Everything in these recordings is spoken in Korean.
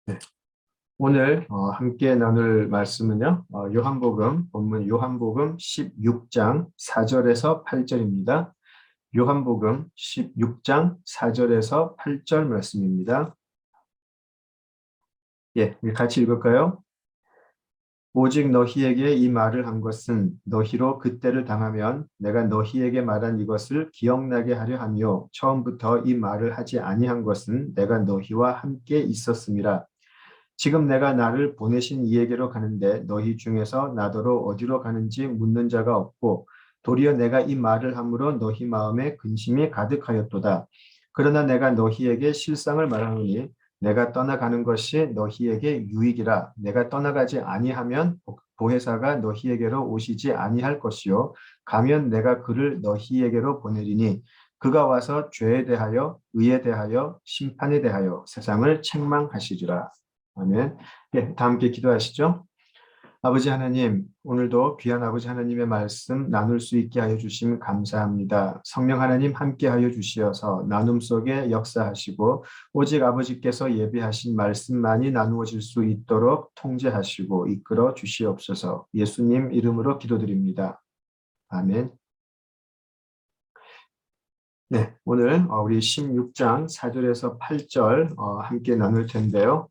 네. 오늘 함께 나눌 말씀은요. 요한복음 본문 요한복음 16장 4절에서 8절입니다. 요한복음 16장 4절에서 8절 말씀입니다. 예, 같이 읽을까요? 오직 너희에게 이 말을 한 것은 너희로 그때를 당하면 내가 너희에게 말한 이것을 기억나게 하려 하며 처음부터 이 말을 하지 아니한 것은 내가 너희와 함께 있었음이라. 지금 내가 나를 보내신 이에게로 가는데 너희 중에서 나더러 어디로 가는지 묻는 자가 없고 도리어 내가 이 말을 함으로 너희 마음에 근심이 가득하였도다. 그러나 내가 너희에게 실상을 말하노니 내가 떠나가는 것이 너희에게 유익이라. 내가 떠나가지 아니하면 보혜사가 너희에게로 오시지 아니할 것이요 가면 내가 그를 너희에게로 보내리니 그가 와서 죄에 대하여 의에 대하여 심판에 대하여 세상을 책망하시리라. 아멘. 예, 다 함께 기도하시죠. 아버지 하나님, 오늘도 귀한 아버지 하나님의 말씀 나눌 수 있게 하여 주심 감사합니다. 성령 하나님 함께 하여 주시어서 나눔 속에 역사하시고 오직 아버지께서 예비하신 말씀만이 나누어질 수 있도록 통제하시고 이끌어 주시옵소서. 예수님 이름으로 기도드립니다. 아멘. 네, 오늘 우리 16장 4절에서 8절 함께 나눌 텐데요.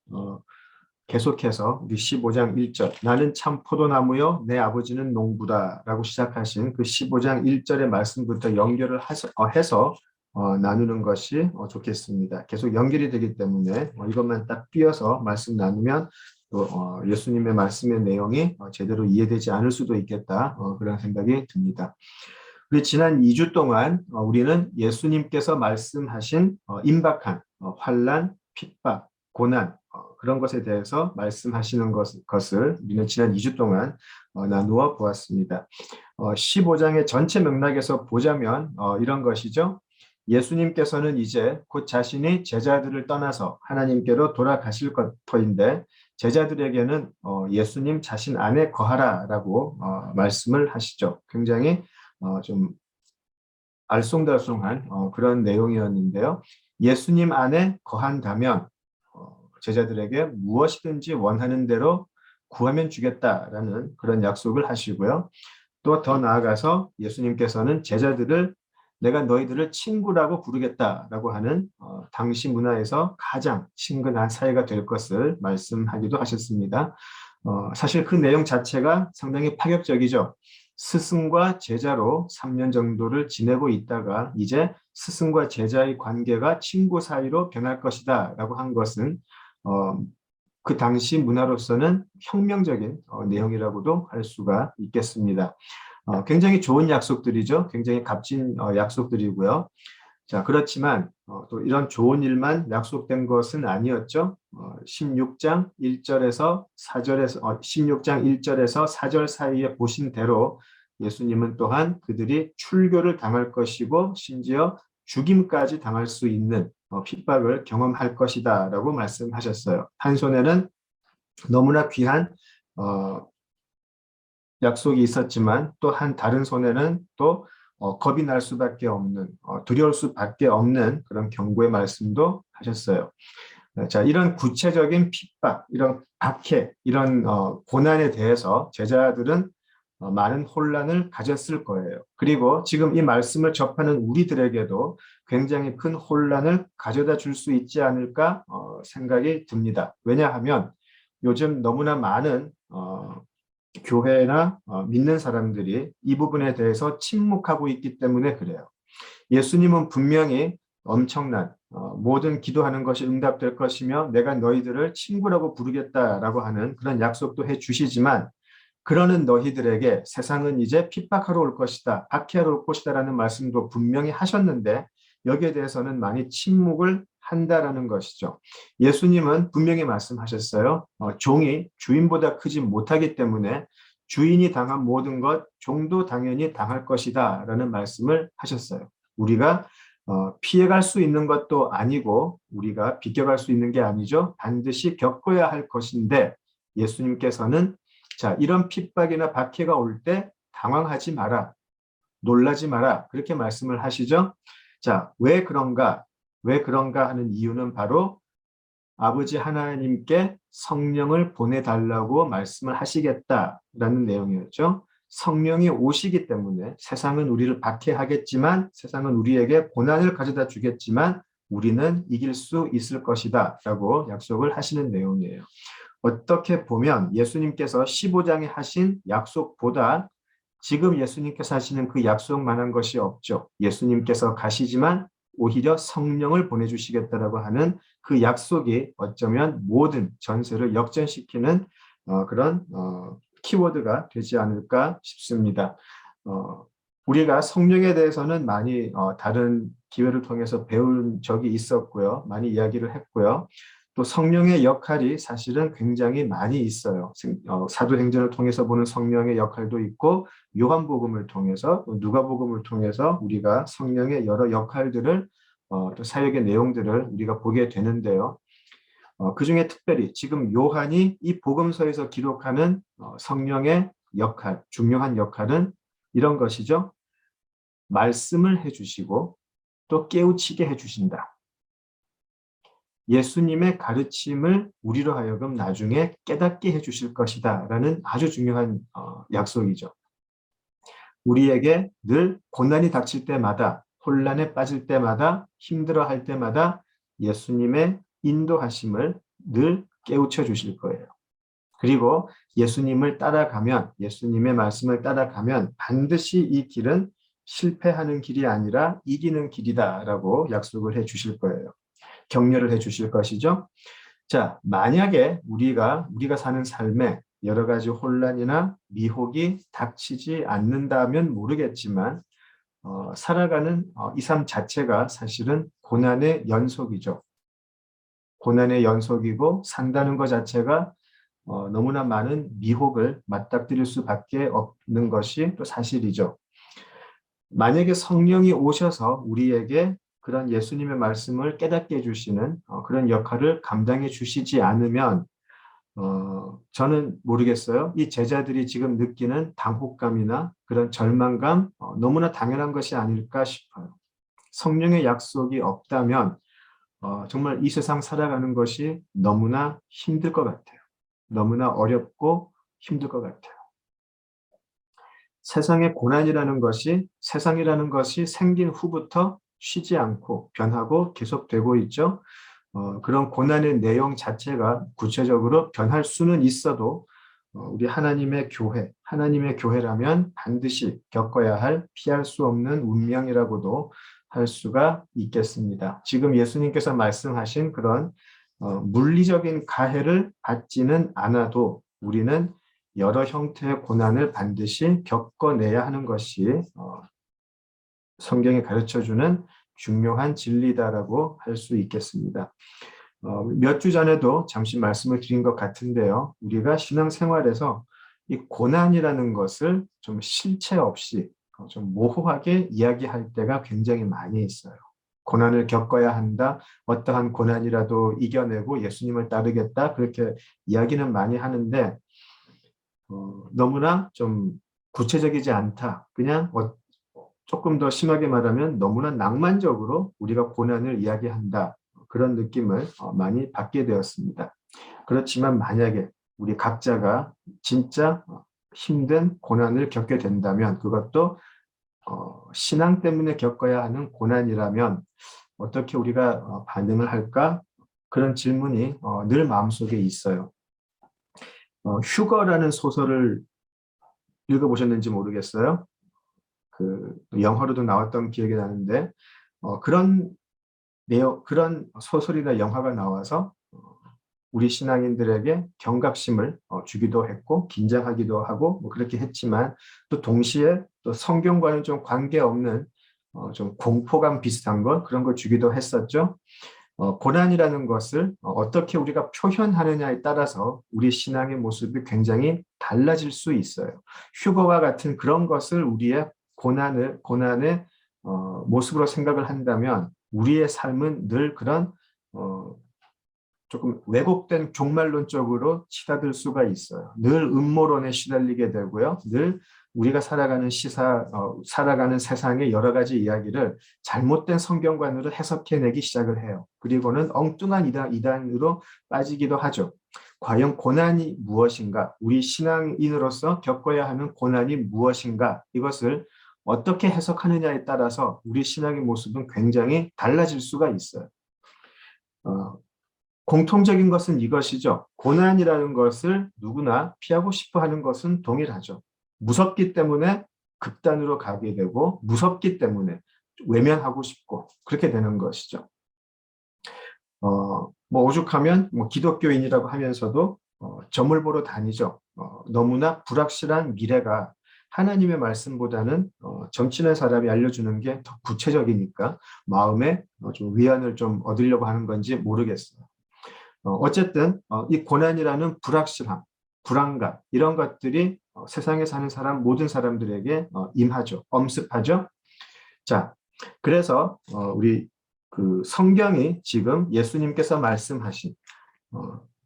계속해서 우리 15장 1절 나는 참 포도나무요 내 아버지는 농부다 라고 시작하신 그 15장 1절의 말씀부터 연결을 해서 나누는 것이 좋겠습니다. 계속 연결이 되기 때문에 이것만 딱 띄어서 말씀 나누면 또 예수님의 말씀의 내용이 제대로 이해되지 않을 수도 있겠다 그런 생각이 듭니다. 우리 지난 2주 동안 우리는 예수님께서 말씀하신 임박한 환난, 핍박, 고난 그런 것에 대해서 말씀하시는 것을 우리는 지난 2주 동안 나누어 보았습니다. 15장의 전체 맥락에서 보자면 이런 것이죠. 예수님께서는 이제 곧 자신이 제자들을 떠나서 하나님께로 돌아가실 터인데 제자들에게는 예수님 자신 안에 거하라라고 말씀을 하시죠. 굉장히 좀 알쏭달쏭한 그런 내용이었는데요. 예수님 안에 거한다면 제자들에게 무엇이든지 원하는 대로 구하면 주겠다라는 그런 약속을 하시고요. 또 더 나아가서 예수님께서는 제자들을 내가 너희들을 친구라고 부르겠다라고 하는 당시 문화에서 가장 친근한 사이가 될 것을 말씀하기도 하셨습니다. 사실 그 내용 자체가 상당히 파격적이죠. 스승과 제자로 3년 정도를 지내고 있다가 이제 스승과 제자의 관계가 친구 사이로 변할 것이다 라고 한 것은 그 당시 문화로서는 혁명적인 내용이라고도 할 수가 있겠습니다. 굉장히 좋은 약속들이죠. 굉장히 값진 약속들이고요. 자, 그렇지만 또 이런 좋은 일만 약속된 것은 아니었죠. 16장 1절에서 4절에서 16장 1절에서 4절 사이에 보신 대로 예수님은 또한 그들이 출교를 당할 것이고 심지어 죽임까지 당할 수 있는 핍박을 경험할 것이다라고 말씀하셨어요. 한 손에는 너무나 귀한 약속이 있었지만 또 한 다른 손에는 또 겁이 날 수밖에 없는 두려울 수밖에 없는 그런 경고의 말씀도 하셨어요. 자, 이런 구체적인 핍박, 이런 박해, 이런 고난에 대해서 제자들은 많은 혼란을 가졌을 거예요. 그리고 지금 이 말씀을 접하는 우리들에게도 굉장히 큰 혼란을 가져다 줄 수 있지 않을까 생각이 듭니다. 왜냐하면 요즘 너무나 많은 교회나 믿는 사람들이 이 부분에 대해서 침묵하고 있기 때문에 그래요. 예수님은 분명히 엄청난 모든 기도하는 것이 응답될 것이며 내가 너희들을 친구라고 부르겠다라고 하는 그런 약속도 해주시지만 그러는 너희들에게 세상은 이제 핍박하러 올 것이다, 박해하러 올 것이다라는 말씀도 분명히 하셨는데 여기에 대해서는 많이 침묵을 한다라는 것이죠. 예수님은 분명히 말씀하셨어요. 종이 주인보다 크지 못하기 때문에 주인이 당한 모든 것 종도 당연히 당할 것이다 라는 말씀을 하셨어요. 우리가 피해갈 수 있는 것도 아니고 우리가 비껴갈 수 있는 게 아니죠. 반드시 겪어야 할 것인데 예수님께서는 자, 이런 핍박이나 박해가 올 때 당황하지 마라. 놀라지 마라. 그렇게 말씀을 하시죠. 자, 왜 그런가? 왜 그런가 하는 이유는 바로 아버지 하나님께 성령을 보내달라고 말씀을 하시겠다라는 내용이었죠. 성령이 오시기 때문에 세상은 우리를 박해하겠지만, 세상은 우리에게 고난을 가져다 주겠지만 우리는 이길 수 있을 것이다 라고 약속을 하시는 내용이에요. 어떻게 보면 예수님께서 15장에 하신 약속보다 지금 예수님께서 하시는 그 약속만한 것이 없죠. 예수님께서 가시지만 오히려 성령을 보내주시겠다라고 하는 그 약속이 어쩌면 모든 전세를 역전시키는 그런 키워드가 되지 않을까 싶습니다. 우리가 성령에 대해서는 많이 다른 기회를 통해서 배운 적이 있었고요. 많이 이야기를 했고요. 또 성령의 역할이 사실은 굉장히 많이 있어요. 사도행전을 통해서 보는 성령의 역할도 있고, 요한복음을 통해서, 누가복음을 통해서 우리가 성령의 여러 역할들을 또 사역의 내용들을 우리가 보게 되는데요. 그중에 특별히 지금 요한이 이 복음서에서 기록하는 성령의 역할, 중요한 역할은 이런 것이죠. 말씀을 해주시고 또 깨우치게 해주신다. 예수님의 가르침을 우리로 하여금 나중에 깨닫게 해주실 것이다 라는 아주 중요한 약속이죠. 우리에게 늘 고난이 닥칠 때마다, 혼란에 빠질 때마다, 힘들어할 때마다 예수님의 인도하심을 늘 깨우쳐 주실 거예요. 그리고 예수님을 따라가면, 예수님의 말씀을 따라가면 반드시 이 길은 실패하는 길이 아니라 이기는 길이다라고 약속을 해 주실 거예요. 격려를 해 주실 것이죠. 자, 만약에 우리가 사는 삶에 여러 가지 혼란이나 미혹이 닥치지 않는다면 모르겠지만 살아가는 이 삶 자체가 사실은 고난의 연속이죠. 고난의 연속이고 산다는 것 자체가 너무나 많은 미혹을 맞닥뜨릴 수밖에 없는 것이 또 사실이죠. 만약에 성령이 오셔서 우리에게 그런 예수님의 말씀을 깨닫게 해주시는 그런 역할을 감당해 주시지 않으면 저는 모르겠어요. 이 제자들이 지금 느끼는 당혹감이나 그런 절망감 너무나 당연한 것이 아닐까 싶어요. 성령의 약속이 없다면 정말 이 세상 살아가는 것이 너무나 힘들 것 같아요. 너무나 어렵고 힘들 것 같아요. 세상의 고난이라는 것이, 세상이라는 것이 생긴 후부터 쉬지 않고 변하고 계속되고 있죠. 그런 고난의 내용 자체가 구체적으로 변할 수는 있어도 우리 하나님의 교회라면 반드시 겪어야 할 피할 수 없는 운명이라고도 할 수가 있겠습니다. 지금 예수님께서 말씀하신 그런 물리적인 가해를 받지는 않아도 우리는 여러 형태의 고난을 반드시 겪어내야 하는 것이 성경이 가르쳐주는 중요한 진리다라고 할 수 있겠습니다. 몇 주 전에도 잠시 말씀을 드린 것 같은데요. 우리가 신앙생활에서 이 고난이라는 것을 좀 실체 없이 좀 모호하게 이야기할 때가 굉장히 많이 있어요. 고난을 겪어야 한다. 어떠한 고난이라도 이겨내고 예수님을 따르겠다. 그렇게 이야기는 많이 하는데 너무나 좀 구체적이지 않다. 그냥 조금 더 심하게 말하면 너무나 낭만적으로 우리가 고난을 이야기한다. 그런 느낌을 많이 받게 되었습니다. 그렇지만 만약에 우리 각자가 진짜 힘든 고난을 겪게 된다면 그것도 신앙 때문에 겪어야 하는 고난이라면 어떻게 우리가 반응을 할까? 그런 질문이 늘 마음속에 있어요. 휴거라는 소설을 읽어보셨는지 모르겠어요. 그 영화로도 나왔던 기억이 나는데 그런 소설이나 영화가 나와서 우리 신앙인들에게 경각심을 주기도 했고 긴장하기도 하고 뭐 그렇게 했지만 또 동시에 또 성경과는 좀 관계없는 좀 공포감 비슷한 그런 걸 주기도 했었죠. 고난이라는 것을 어떻게 우리가 표현하느냐에 따라서 우리 신앙의 모습이 굉장히 달라질 수 있어요. 휴거와 같은 그런 것을 우리의 고난의 모습으로 생각을 한다면 우리의 삶은 늘 그런 조금 왜곡된 종말론적으로 치닫을 수가 있어요. 늘 음모론에 시달리게 되고요. 늘 우리가 살아가는 세상의 여러 가지 이야기를 잘못된 성경관으로 해석해내기 시작을 해요. 그리고는 엉뚱한 이단으로 빠지기도 하죠. 과연 고난이 무엇인가? 우리 신앙인으로서 겪어야 하는 고난이 무엇인가? 이것을 어떻게 해석하느냐에 따라서 우리 신앙의 모습은 굉장히 달라질 수가 있어요. 공통적인 것은 이것이죠. 고난이라는 것을 누구나 피하고 싶어 하는 것은 동일하죠. 무섭기 때문에 극단으로 가게 되고 무섭기 때문에 외면하고 싶고 그렇게 되는 것이죠. 오죽하면 기독교인이라고 하면서도 점을 보러 다니죠. 너무나 불확실한 미래가 하나님의 말씀보다는 정치는 사람이 알려주는 게 더 구체적이니까 마음에 좀 위안을 좀 얻으려고 하는 건지 모르겠어요. 어쨌든 이 고난이라는 불확실함, 불안감 이런 것들이 세상에 사는 모든 사람들에게 임하죠. 엄습하죠. 자, 그래서 우리 그 성경이 지금 예수님께서 말씀하신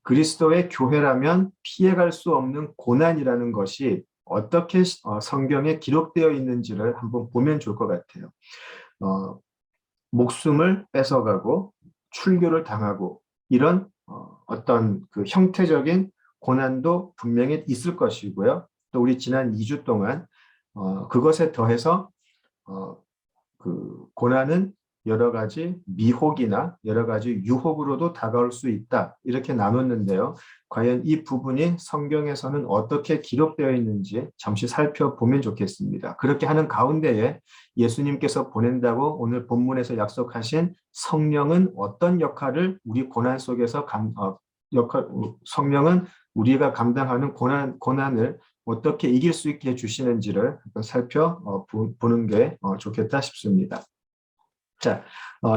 그리스도의 교회라면 피해갈 수 없는 고난이라는 것이 어떻게 성경에 기록되어 있는지를 한번 보면 좋을 것 같아요. 목숨을 뺏어가고 출교를 당하고 이런 어떤 그 형태적인 고난도 분명히 있을 것이고요. 또 우리 지난 2주 동안 그것에 더해서 그 고난은 여러 가지 미혹이나 여러 가지 유혹으로도 다가올 수 있다. 이렇게 나눴는데요. 과연 이 부분이 성경에서는 어떻게 기록되어 있는지 잠시 살펴보면 좋겠습니다. 그렇게 하는 가운데에 예수님께서 보낸다고 오늘 본문에서 약속하신 성령은 어떤 역할을 우리 고난 속에서 성령은 우리가 감당하는 고난을 어떻게 이길 수 있게 해주시는지를 살펴보는 게 좋겠다 싶습니다. 자,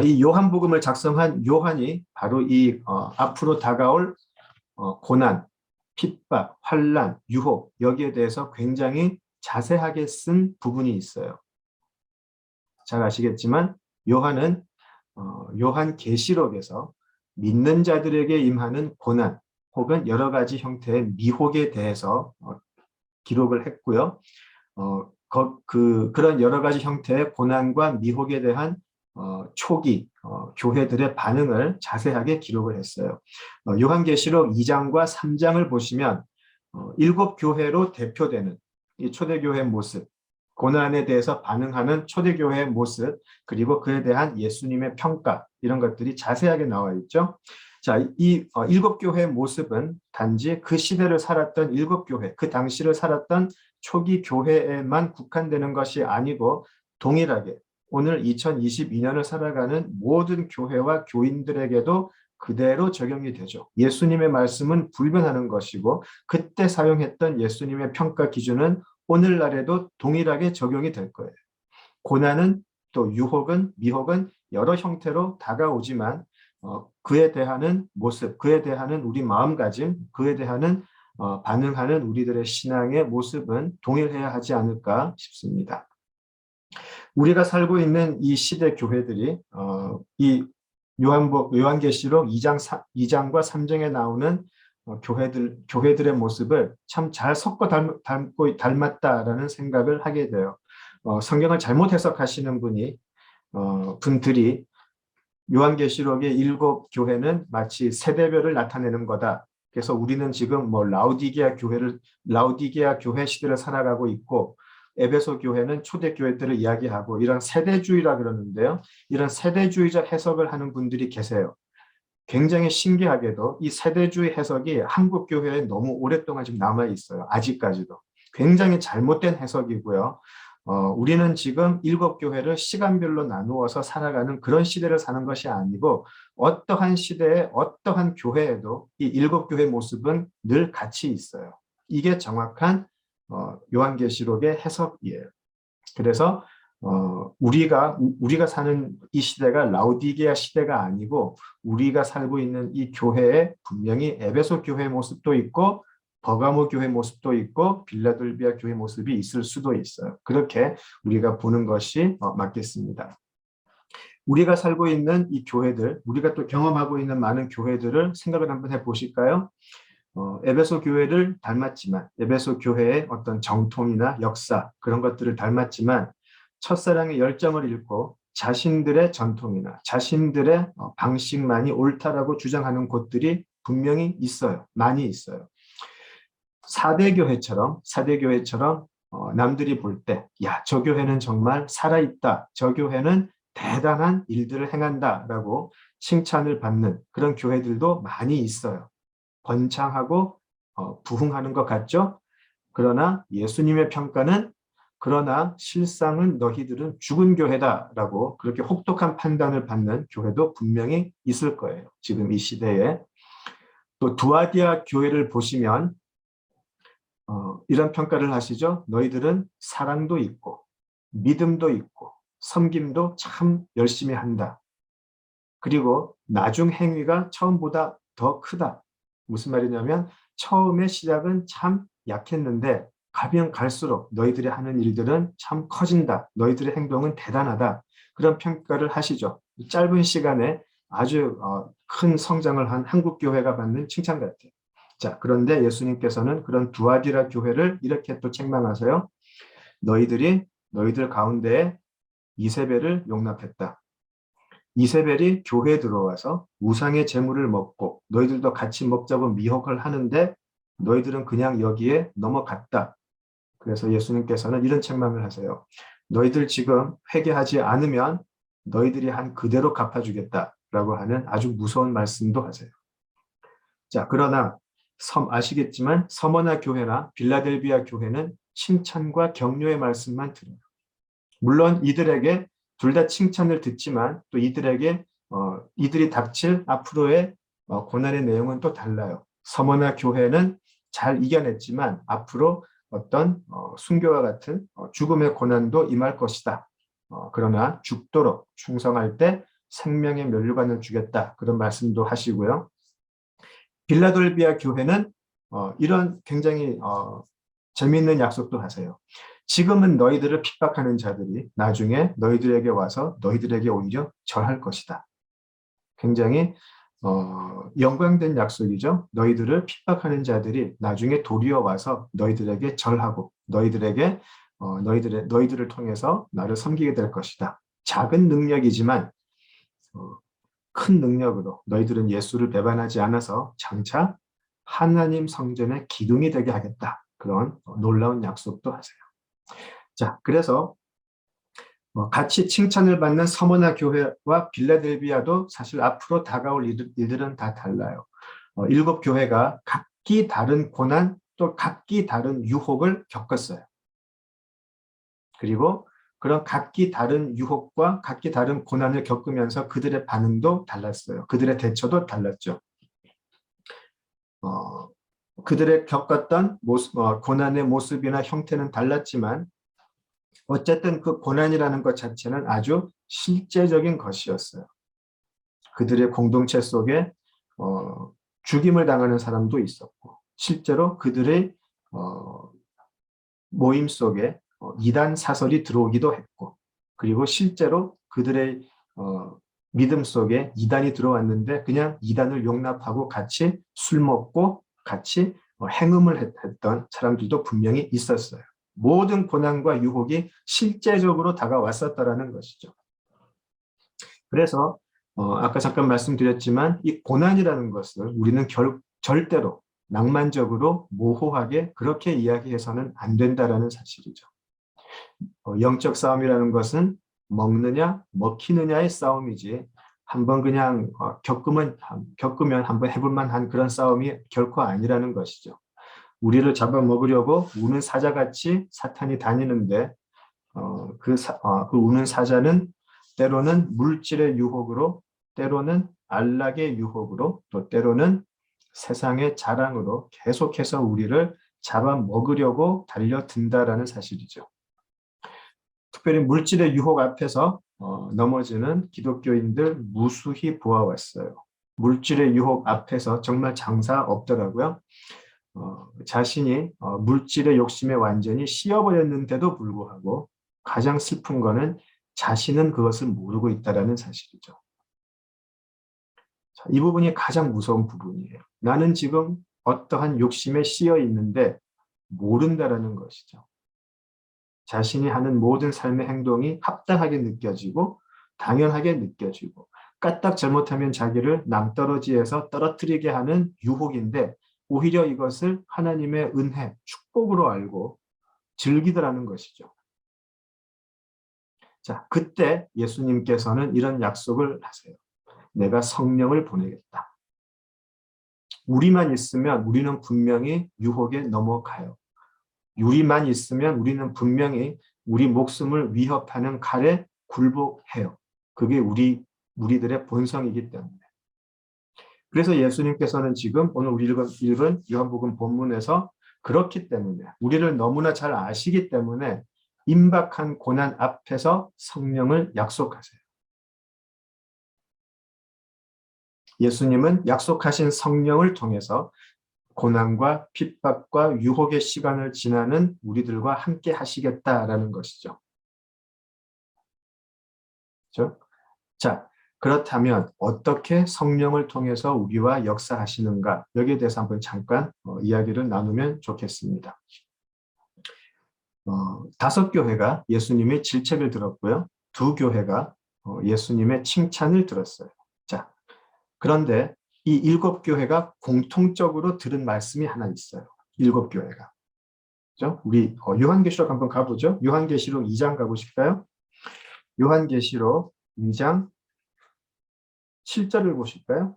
이 요한복음을 작성한 요한이 바로 이 앞으로 다가올 고난, 핍박, 환난, 유혹 여기에 대해서 굉장히 자세하게 쓴 부분이 있어요. 잘 아시겠지만 요한은 요한계시록에서 믿는 자들에게 임하는 고난 혹은 여러 가지 형태의 미혹에 대해서 기록을 했고요. 그런 여러 가지 형태의 고난과 미혹에 대한 초기 교회들의 반응을 자세하게 기록을 했어요. 요한계시록 2장과 3장을 보시면 7교회로 대표되는 이 초대교회 모습, 고난에 대해서 반응하는 초대교회의 모습, 그리고 그에 대한 예수님의 평가 이런 것들이 자세하게 나와 있죠. 자, 이 7교회의 모습은 단지 그 시대를 살았던 7교회, 그 당시를 살았던 초기 교회에만 국한되는 것이 아니고 동일하게 오늘 2022년을 살아가는 모든 교회와 교인들에게도 그대로 적용이 되죠. 예수님의 말씀은 불변하는 것이고 그때 사용했던 예수님의 평가 기준은 오늘날에도 동일하게 적용이 될 거예요. 고난은 또 유혹은 미혹은 여러 형태로 다가오지만 그에 대한 모습, 그에 대한 우리 마음가짐, 그에 대한 반응하는 우리들의 신앙의 모습은 동일해야 하지 않을까 싶습니다. 우리가 살고 있는 이 시대 교회들이 이 요한계시록 2장과 3장에 나오는 교회들의 모습을 참 잘 섞어 닮았다라는 생각을 하게 돼요. 성경을 잘못 해석하시는 분들이 요한계시록의 7교회는 마치 세대별을 나타내는 거다. 그래서 우리는 지금 라우디게아 교회 시대를 살아가고 있고 에베소 교회는 초대교회들을 이야기하고 이런 세대주의라 그러는데요. 이런 세대주의적 해석을 하는 분들이 계세요. 굉장히 신기하게도 이 세대주의 해석이 한국 교회에 너무 오랫동안 지금 남아 있어요. 아직까지도. 굉장히 잘못된 해석이고요. 우리는 지금 7교회를 시간별로 나누어서 살아가는 그런 시대를 사는 것이 아니고 어떠한 시대에 어떠한 교회에도 이 7교회 모습은 늘 같이 있어요. 이게 정확한 요한계시록의 해석이에요. 그래서 우리가 사는 이 시대가 라우디게아 시대가 아니고 우리가 살고 있는 이 교회에 분명히 에베소 교회 모습도 있고 버가모 교회 모습도 있고 빌라델비아 교회 모습이 있을 수도 있어요. 그렇게 우리가 보는 것이 맞겠습니다. 우리가 살고 있는 이 교회들, 우리가 또 경험하고 있는 많은 교회들을 생각을 한번 해보실까요? 에베소 교회를 닮았지만 에베소 교회의 어떤 정통이나 역사 그런 것들을 닮았지만 첫사랑의 열정을 잃고 자신들의 전통이나 자신들의 방식만이 옳다라고 주장하는 곳들이 분명히 있어요. 많이 있어요. 사대교회처럼 남들이 볼 때, 야, 저 교회는 정말 살아있다. 저 교회는 대단한 일들을 행한다라고 칭찬을 받는 그런 교회들도 많이 있어요. 번창하고 부흥하는 것 같죠? 그러나 예수님의 평가는 그러나 실상은 너희들은 죽은 교회다라고 그렇게 혹독한 판단을 받는 교회도 분명히 있을 거예요. 지금 이 시대에. 또 두아디아 교회를 보시면 이런 평가를 하시죠. 너희들은 사랑도 있고 믿음도 있고 섬김도 참 열심히 한다. 그리고 나중 행위가 처음보다 더 크다. 무슨 말이냐면 처음의 시작은 참 약했는데 가면 갈수록 너희들이 하는 일들은 참 커진다. 너희들의 행동은 대단하다. 그런 평가를 하시죠. 짧은 시간에 아주 큰 성장을 한 한국 교회가 받는 칭찬 같아요. 자, 그런데 예수님께서는 그런 두아디라 교회를 이렇게 또 책망하세요. 너희들 가운데에 이세벨을 용납했다. 이세벨이 교회에 들어와서 우상의 재물을 먹고 너희들도 같이 먹자고 미혹을 하는데 너희들은 그냥 여기에 넘어갔다. 그래서 예수님께서는 이런 책망을 하세요. 너희들 지금 회개하지 않으면 너희들이 한 그대로 갚아주겠다라고 하는 아주 무서운 말씀도 하세요. 자, 그러나 아시겠지만 서머나 교회나 빌라델비아 교회는 칭찬과 격려의 말씀만 들어요. 물론 이들에게 둘 다 칭찬을 듣지만 또 이들에게 이들이 닥칠 앞으로의 고난의 내용은 또 달라요. 서머나 교회는 잘 이겨냈지만 앞으로 어떤 순교와 같은 죽음의 고난도 임할 것이다. 그러나 죽도록 충성할 때 생명의 면류관을 주겠다. 그런 말씀도 하시고요. 빌라델비아 교회는 이런 굉장히 재미있는 약속도 하세요. 지금은 너희들을 핍박하는 자들이 나중에 너희들에게 와서 너희들에게 오히려 절할 것이다. 굉장히 영광된 약속이죠. 너희들을 핍박하는 자들이 나중에 도리어 와서 너희들에게 절하고 너희들을 통해서 나를 섬기게 될 것이다. 작은 능력이지만 큰 능력으로 너희들은 예수를 배반하지 않아서 장차 하나님 성전의 기둥이 되게 하겠다. 그런 놀라운 약속도 하세요. 자, 그래서 같이 칭찬을 받는 서머나 교회와 빌라델비아도 사실 앞으로 다가올 일들은 다 달라요. 7 교회가 각기 다른 고난 또 각기 다른 유혹을 겪었어요. 그리고 그런 각기 다른 유혹과 각기 다른 고난을 겪으면서 그들의 반응도 달랐어요. 그들의 대처도 달랐죠. 그들의 겪었던 고난의 모습이나 형태는 달랐지만 어쨌든 그 고난이라는 것 자체는 아주 실제적인 것이었어요. 그들의 공동체 속에 죽임을 당하는 사람도 있었고 실제로 그들의 모임 속에 이단 사설이 들어오기도 했고 그리고 실제로 그들의 믿음 속에 이단이 들어왔는데 그냥 이단을 용납하고 같이 술 먹고 같이 행음을 했던 사람들도 분명히 있었어요. 모든 고난과 유혹이 실제적으로 다가왔었다라는 것이죠. 그래서 아까 잠깐 말씀드렸지만 이 고난이라는 것을 우리는 절대로 낭만적으로 모호하게 그렇게 이야기해서는 안 된다라는 사실이죠. 영적 싸움이라는 것은 먹느냐 먹히느냐의 싸움이지 한번 그냥 겪으면 한번 해볼 만한 그런 싸움이 결코 아니라는 것이죠. 우리를 잡아먹으려고 우는 사자같이 사탄이 다니는데 그 우는 사자는 때로는 물질의 유혹으로 때로는 안락의 유혹으로 또 때로는 세상의 자랑으로 계속해서 우리를 잡아먹으려고 달려든다라는 사실이죠. 특별히 물질의 유혹 앞에서 넘어지는 기독교인들 무수히 보아왔어요. 물질의 유혹 앞에서 정말 장사 없더라고요. 자신이 물질의 욕심에 완전히 씌어버렸는데도 불구하고 가장 슬픈 거는 자신은 그것을 모르고 있다는 사실이죠. 자, 이 부분이 가장 무서운 부분이에요. 나는 지금 어떠한 욕심에 씌여 있는데 모른다라는 것이죠. 자신이 하는 모든 삶의 행동이 합당하게 느껴지고 당연하게 느껴지고 까딱 잘못하면 자기를 낭떠러지에서 떨어뜨리게 하는 유혹인데 오히려 이것을 하나님의 은혜, 축복으로 알고 즐기더라는 것이죠. 자, 그때 예수님께서는 이런 약속을 하세요. 내가 성령을 보내겠다. 우리만 있으면 우리는 분명히 유혹에 넘어가요. 우리만 있으면 우리는 분명히 우리 목숨을 위협하는 칼에 굴복해요. 그게 우리들의 본성이기 때문에. 그래서 예수님께서는 지금 오늘 우리 읽은 요한복음 본문에서 그렇기 때문에 우리를 너무나 잘 아시기 때문에 임박한 고난 앞에서 성령을 약속하세요. 예수님은 약속하신 성령을 통해서 고난과 핍박과 유혹의 시간을 지나는 우리들과 함께 하시겠다라는 것이죠. 그렇죠? 자, 그렇다면 어떻게 성령을 통해서 우리와 역사하시는가? 여기에 대해서 한번 잠깐 이야기를 나누면 좋겠습니다. 5교회가 예수님의 질책을 들었고요. 2교회가 예수님의 칭찬을 들었어요. 자, 그런데 이 7교회가 공통적으로 들은 말씀이 하나 있어요. 7교회가. 그죠? 우리 요한계시록 한번 가보죠. 요한계시록 2장 가보실까요? 요한계시록 2장 7절을 보실까요?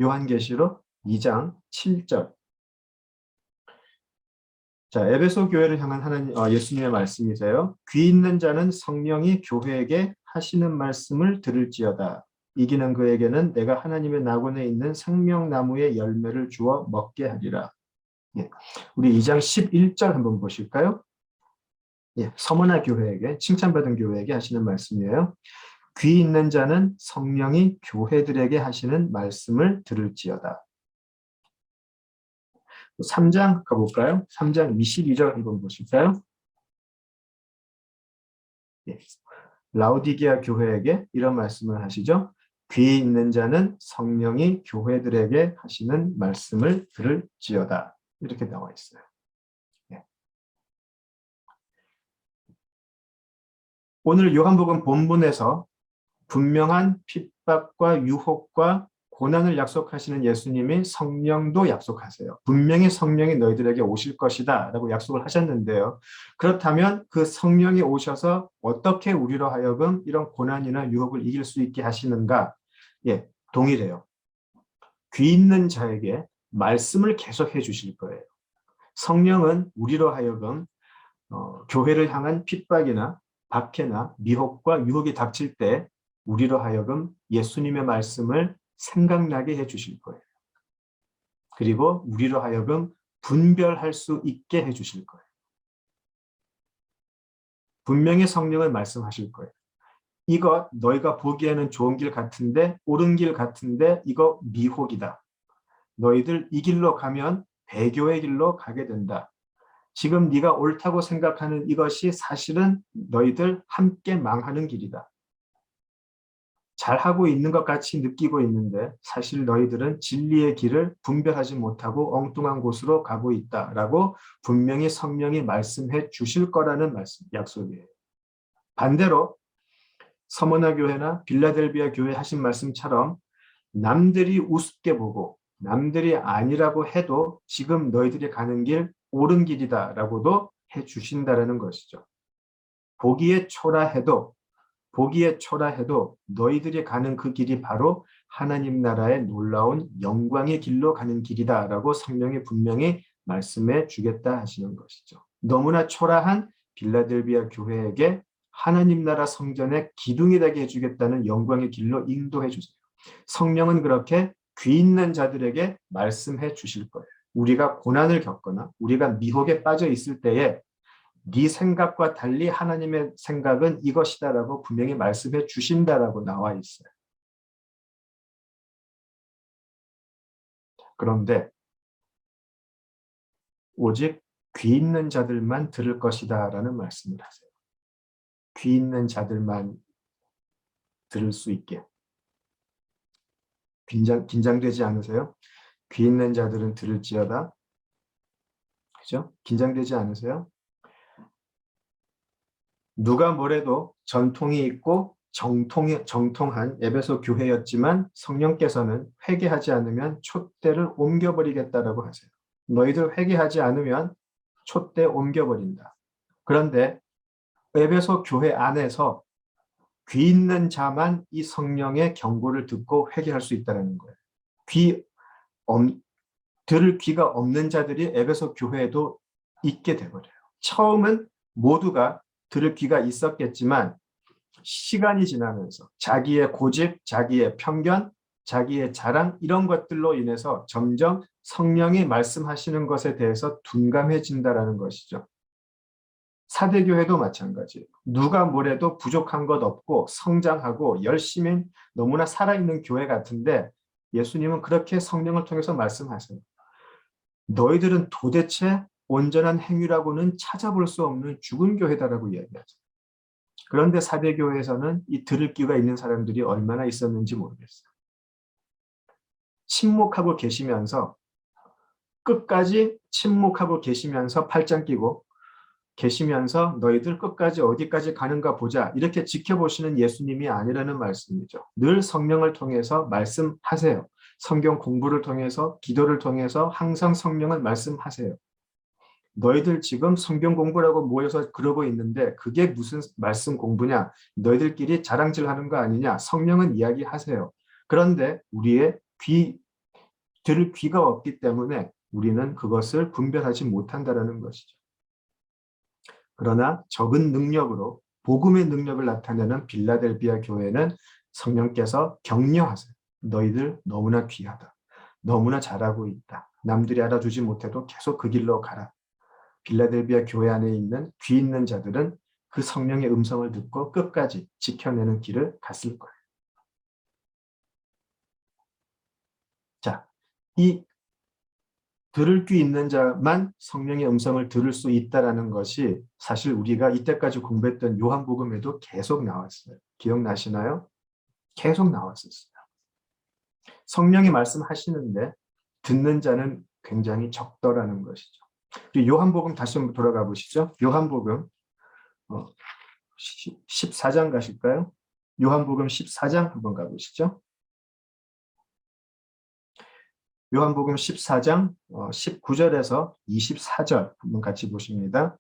요한계시록 2장 7절. 자, 에베소 교회를 향한 하나님, 예수님의 말씀이세요. 귀 있는 자는 성령이 교회에게 하시는 말씀을 들을지어다. 이기는 그에게는 내가 하나님의 낙원에 있는 생명나무의 열매를 주어 먹게 하리라. 예. 우리 2장 11절 한번 보실까요? 예, 서머나 교회에게, 칭찬받은 교회에게 하시는 말씀이에요. 귀 있는 자는 성령이 교회들에게 하시는 말씀을 들을지어다. 3장 가볼까요? 3장 22절 한번 보실까요? 예. 라우디게아 교회에게 이런 말씀을 하시죠. 귀 있는 자는 성령이 교회들에게 하시는 말씀을 들을지어다. 이렇게 나와 있어요. 예. 오늘 요한복음 본문에서 분명한 핍박과 유혹과 고난을 약속하시는 예수님이 성령도 약속하세요. 분명히 성령이 너희들에게 오실 것이다 라고 약속을 하셨는데요. 그렇다면 그 성령이 오셔서 어떻게 우리로 하여금 이런 고난이나 유혹을 이길 수 있게 하시는가? 예, 동일해요. 귀 있는 자에게 말씀을 계속해 주실 거예요. 성령은 우리로 하여금 교회를 향한 핍박이나 박해나 미혹과 유혹이 닥칠 때 우리로 하여금 예수님의 말씀을 생각나게 해 주실 거예요. 그리고 우리로 하여금 분별할 수 있게 해 주실 거예요. 분명히 성령을 말씀하실 거예요. 이거 너희가 보기에는 좋은 길 같은데, 옳은 길 같은데 이거 미혹이다. 너희들 이 길로 가면 배교의 길로 가게 된다. 지금 네가 옳다고 생각하는 이것이 사실은 너희들 함께 망하는 길이다. 잘하고 있는 것 같이 느끼고 있는데 사실 너희들은 진리의 길을 분별하지 못하고 엉뚱한 곳으로 가고 있다라고 분명히 성령이 말씀해 주실 거라는 말씀, 약속이에요. 반대로 서머나 교회나 빌라델비아 교회 하신 말씀처럼 남들이 우습게 보고 남들이 아니라고 해도 지금 너희들이 가는 길 옳은 길이다라고도 해 주신다라는 것이죠. 보기에 초라해도 너희들이 가는 그 길이 바로 하나님 나라의 놀라운 영광의 길로 가는 길이다라고 성령이 분명히 말씀해 주겠다 하시는 것이죠. 너무나 초라한 빌라델비아 교회에게 하나님 나라 성전의 기둥이 되게 해주겠다는 영광의 길로 인도해 주세요. 성령은 그렇게 귀 있는 자들에게 말씀해 주실 거예요. 우리가 고난을 겪거나 우리가 미혹에 빠져 있을 때에 네 생각과 달리 하나님의 생각은 이것이다라고 분명히 말씀해 주신다라고 나와 있어요. 그런데 오직 귀 있는 자들만 들을 것이다라는 말씀을 하세요. 귀 있는 자들만 들을 수 있게. 긴장되지 않으세요? 귀 있는 자들은 들을지어다. 그죠? 긴장되지 않으세요? 누가 뭐래도 전통이 있고 정통한 에베소 교회였지만 성령께서는 회개하지 않으면 촛대를 옮겨버리겠다라고 하세요. 너희들 회개하지 않으면 촛대 옮겨버린다. 그런데 에베소 교회 안에서 귀 있는 자만 이 성령의 경고를 듣고 회개할 수 있다는 거예요. 들을 귀가 없는 자들이 에베소 교회에도 있게 돼버려요. 처음은 모두가 들을 귀가 있었겠지만 시간이 지나면서 자기의 고집, 자기의 편견, 자기의 자랑 이런 것들로 인해서 점점 성령이 말씀하시는 것에 대해서 둔감해진다라는 것이죠. 사대교회도 마찬가지예요. 누가 뭐래도 부족한 것 없고 성장하고 열심히 너무나 살아있는 교회 같은데 예수님은 그렇게 성령을 통해서 말씀하세요. 너희들은 도대체 온전한 행위라고는 찾아볼 수 없는 죽은 교회다라고 이야기하죠. 그런데 사대교회에서는 이 들을 귀가 있는 사람들이 얼마나 있었는지 모르겠어요. 침묵하고 계시면서 끝까지 침묵하고 계시면서 팔짱 끼고 계시면서 너희들 끝까지 어디까지 가는가 보자 이렇게 지켜보시는 예수님이 아니라는 말씀이죠. 늘 성령을 통해서 말씀하세요. 성경 공부를 통해서 기도를 통해서 항상 성령은 말씀하세요. 너희들 지금 성경 공부라고 모여서 그러고 있는데 그게 무슨 말씀 공부냐? 너희들끼리 자랑질하는 거 아니냐? 성령은 이야기하세요. 그런데 우리의 들을 귀가 없기 때문에 우리는 그것을 분별하지 못한다는 것이죠. 그러나 적은 능력으로 복음의 능력을 나타내는 빌라델비아 교회는 성령께서 격려하세요. 너희들 너무나 귀하다. 너무나 잘하고 있다. 남들이 알아주지 못해도 계속 그 길로 가라. 빌라델비아 교회 안에 있는 귀 있는 자들은 그 성령의 음성을 듣고 끝까지 지켜내는 길을 갔을 거예요. 자, 이 들을 귀 있는 자만 성령의 음성을 들을 수 있다는 것이 사실 우리가 이때까지 공부했던 요한복음에도 계속 나왔어요. 기억나시나요? 계속 나왔었어요. 성령이 말씀하시는데 듣는 자는 굉장히 적더라는 것이죠. 요한복음 다시 한번 돌아가 보시죠. 요한복음 14장 가실까요? 요한복음 14장 한번 가보시죠. 요한복음 14장 19절에서 24절 한번 같이 보십니다.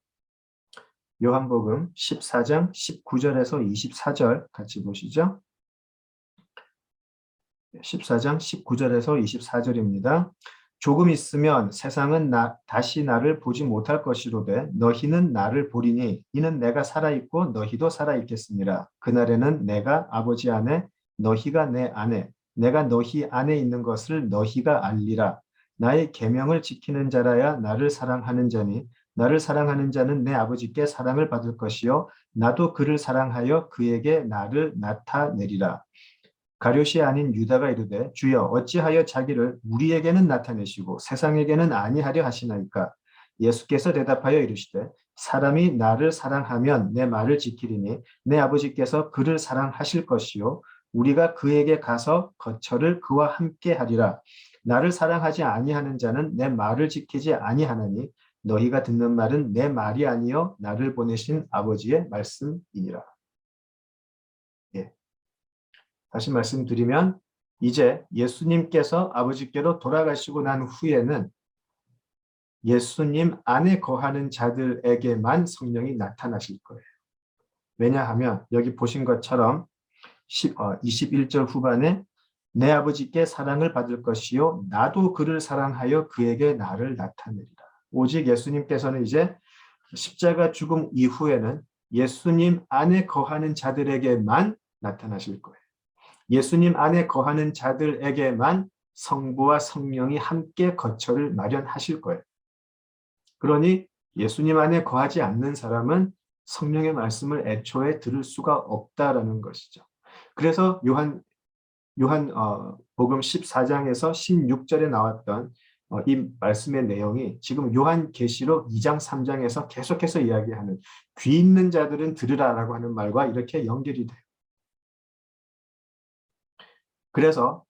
요한복음 14장 19절에서 24절 같이 보시죠. 14장 19절에서 24절입니다. 조금 있으면 세상은 다시 나를 보지 못할 것이로되 너희는 나를 보리니 이는 내가 살아있고 너희도 살아있겠습니다. 그날에는 내가 아버지 안에 너희가 내 안에 내가 너희 안에 있는 것을 너희가 알리라. 나의 계명을 지키는 자라야 나를 사랑하는 자니 나를 사랑하는 자는 내 아버지께 사랑을 받을 것이요 나도 그를 사랑하여 그에게 나를 나타내리라. 가룟이 아닌 유다가 이르되 주여 어찌하여 자기를 우리에게는 나타내시고 세상에게는 아니하려 하시나이까. 예수께서 대답하여 이르시되 사람이 나를 사랑하면 내 말을 지키리니 내 아버지께서 그를 사랑하실 것이요 우리가 그에게 가서 거처를 그와 함께 하리라. 나를 사랑하지 아니하는 자는 내 말을 지키지 아니하나니 너희가 듣는 말은 내 말이 아니요 나를 보내신 아버지의 말씀이니라. 예. 다시 말씀드리면 이제 예수님께서 아버지께로 돌아가시고 난 후에는 예수님 안에 거하는 자들에게만 성령이 나타나실 거예요. 왜냐하면 여기 보신 것처럼 21절 후반에 내 아버지께 사랑을 받을 것이요 나도 그를 사랑하여 그에게 나를 나타내리라. 오직 예수님께서는 이제 십자가 죽음 이후에는 예수님 안에 거하는 자들에게만 나타나실 거예요. 예수님 안에 거하는 자들에게만 성부와 성령이 함께 거처를 마련하실 거예요. 그러니 예수님 안에 거하지 않는 사람은 성령의 말씀을 애초에 들을 수가 없다라는 것이죠. 그래서 요한 복음 14장에서 16절에 나왔던 이 말씀의 내용이 지금 요한계시록 2장 3장에서 계속해서 이야기하는 귀 있는 자들은 들으라라고 하는 말과 이렇게 연결이 돼요. 그래서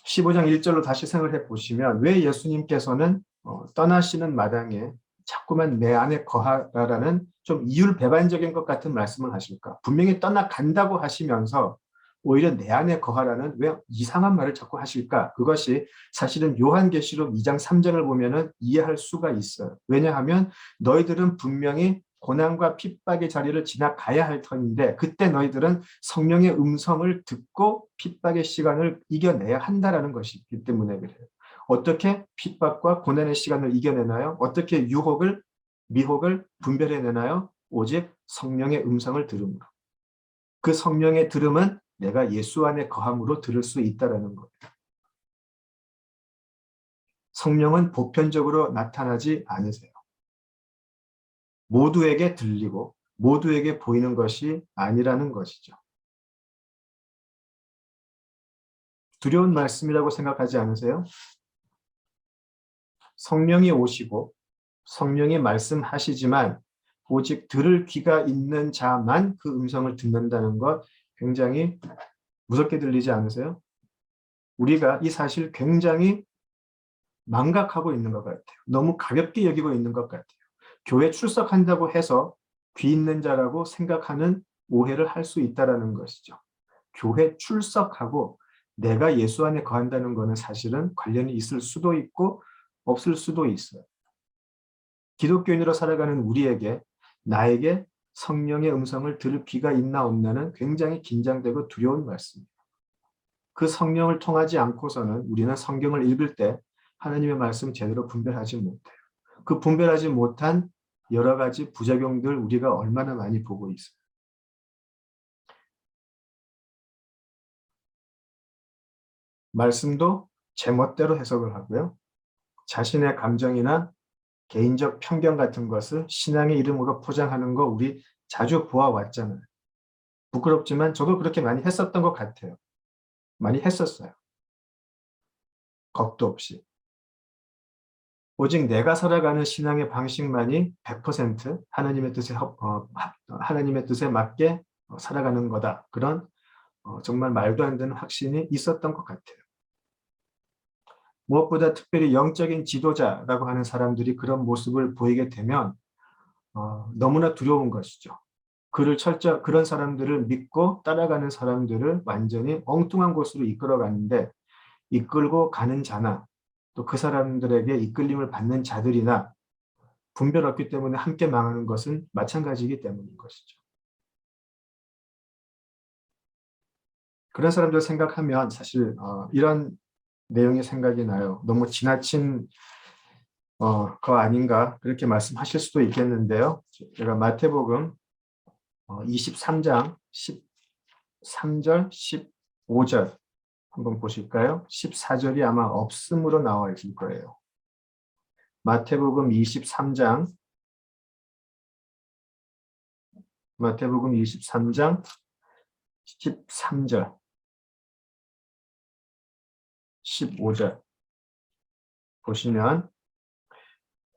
15장 1절로 다시 생각해 보시면 왜 예수님께서는 떠나시는 마당에 자꾸만 내 안에 거하라라는 좀 이율배반적인 것 같은 말씀을 하실까? 분명히 떠나간다고 하시면서 오히려 내 안에 거하라는 왜 이상한 말을 자꾸 하실까? 그것이 사실은 요한계시록 2장 3절을 보면은 이해할 수가 있어요. 왜냐하면 너희들은 분명히 고난과 핍박의 자리를 지나가야 할 터인데 그때 너희들은 성령의 음성을 듣고 핍박의 시간을 이겨내야 한다라는 것이기 때문에 그래요. 어떻게 핍박과 고난의 시간을 이겨내나요? 어떻게 유혹을, 미혹을 분별해내나요? 오직 성령의 음성을 들음으로. 그 성령의 들음은 내가 예수 안에 거함으로 들을 수 있다는 거예요. 성령은 보편적으로 나타나지 않으세요. 모두에게 들리고 모두에게 보이는 것이 아니라는 것이죠. 두려운 말씀이라고 생각하지 않으세요? 성령이 오시고 성령이 말씀하시지만 오직 들을 귀가 있는 자만 그 음성을 듣는다는 것 굉장히 무섭게 들리지 않으세요? 우리가 이 사실 굉장히 망각하고 있는 것 같아요. 너무 가볍게 여기고 있는 것 같아요. 교회 출석한다고 해서 귀 있는 자라고 생각하는 오해를 할 수 있다는 것이죠. 교회 출석하고 내가 예수 안에 거한다는 것은 사실은 관련이 있을 수도 있고 없을 수도 있어요. 기독교인으로 살아가는 우리에게 나에게 성령의 음성을 들을 귀가 있나 없나는 굉장히 긴장되고 두려운 말씀입니다. 그 성령을 통하지 않고서는 우리는 성경을 읽을 때 하나님의 말씀 제대로 분별하지 못해요. 그 분별하지 못한 여러 가지 부작용들 우리가 얼마나 많이 보고 있어요. 말씀도 제멋대로 해석을 하고요. 자신의 감정이나 개인적 편견 같은 것을 신앙의 이름으로 포장하는 거 우리 자주 보아왔잖아요. 부끄럽지만 저도 그렇게 많이 했었던 것 같아요. 많이 했었어요. 겁도 없이. 오직 내가 살아가는 신앙의 방식만이 100% 하나님의 뜻에 맞게 살아가는 거다. 그런 정말 말도 안 되는 확신이 있었던 것 같아요. 무엇보다 특별히 영적인 지도자라고 하는 사람들이 그런 모습을 보이게 되면 너무나 두려운 것이죠. 그런 사람들을 믿고 따라가는 사람들을 완전히 엉뚱한 곳으로 이끌어가는데 이끌고 가는 자나 또 그 사람들에게 이끌림을 받는 자들이나 분별 없기 때문에 함께 망하는 것은 마찬가지이기 때문인 것이죠. 그런 사람들 생각하면 사실 이런 내용이 생각이 나요. 너무 지나친 거 아닌가 그렇게 말씀하실 수도 있겠는데요. 제가 마태복음 23장 13절, 15절 한번 보실까요? 14절이 아마 없음으로 나와 있을 거예요. 마태복음 23장 13절, 15절 보시면